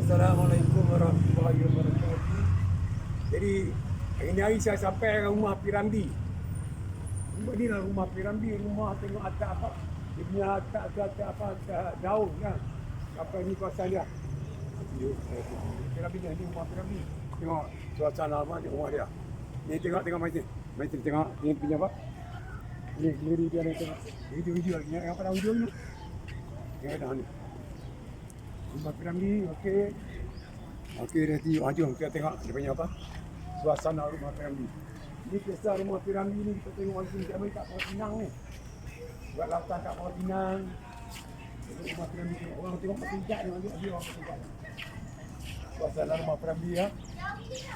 Assalamualaikum warahmatullahi wabarakatuh. Jadi hari saya sampai ke rumah Piramli. Rumah ni lah rumah Piramli. Rumah tengok atas apa? Dia punya atas apa? Atas daun kan. Apa ni kawasan dia? Piramli ni rumah Piramli. Tengok suasana rumah ni rumah dia. Ni tengok mai sini. Mai sini tengok ni punya apa? Ni sendiri dia ni tengok. Video lagi. Yang pada video ni. Tengok dah ni. Rumah Piramli, okey. Okey, dah jom kita tengok dia punya apa? Suasana rumah Piramli. Ni kisah rumah Piramli ni kita tengok orang sini kami kat Pulau Pinang ni. Buat lautan kat Pulau Pinang. Rumah Piramli tengok orang tengok petingkat ni, dia orang petingkat. Suasana rumah Piramli ya.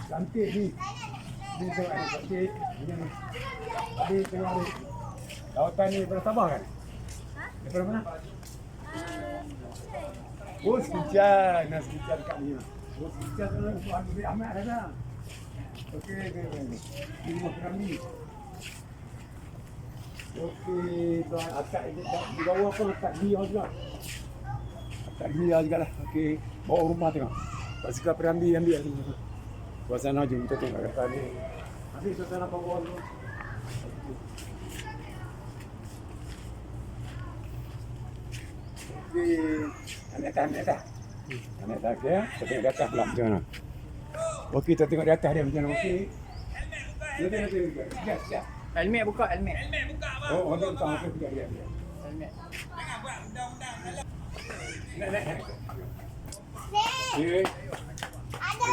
Cantik ni. Ni tengok ni cantik. Ni. Tadi tengok ni. Lautan ni daripada Sabah kan? Daripada mana? Oh, Sekijan. Nah, Sekijan dekat ni. Oh, Sekijan tu Tuan Abdul Ahmad ada. Okey, di rumah Piramli. Okey, tuan akak di bawah pun akak dia juga. Akak dia jugalah. Okey, bawa rumah tengok. Tak suka Piramli ambil semua. Suasana jom kita tengok kata ni. Nanti suasana bawah tu. Okey. Ambil atas. Ambil atas ya. Kita tengok di atas pula macam mana. Okey, kita tengok di atas dia macam mana. Okey. Siap. Helmet buka, helmet. Oh, ada buka. Okey, buka dia. Helmet. Jangan buat undang-undang. Nek. Okey. Ada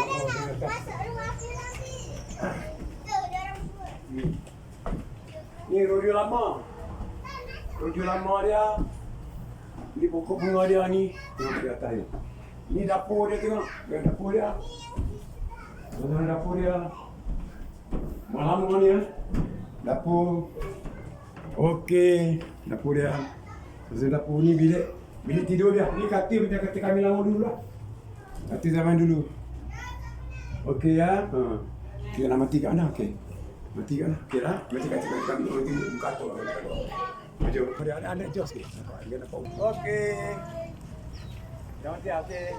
masuk rumah Piramli. Tu dia orang buat. Ni rodio lama. Rodio lama dia. Ni pokok bunga dia ni. Tengok di atas ni. Ni dapur dia tengok. Dapur dia. Dalam dapur dia. Malam ni ya. Dapur. Okey. Dapur dia. Pasal dapur ni bilik tidur dia. Ni katil macam katil kami lama dulu lah. Katil zaman dulu. Okey ya. Kita nak matikan dah. Okey. Matikan dah. Okey lah. Matikan kami. Nanti buka tu lah. Jom. Ada anak jos ke? Okey. Jangan dia okey.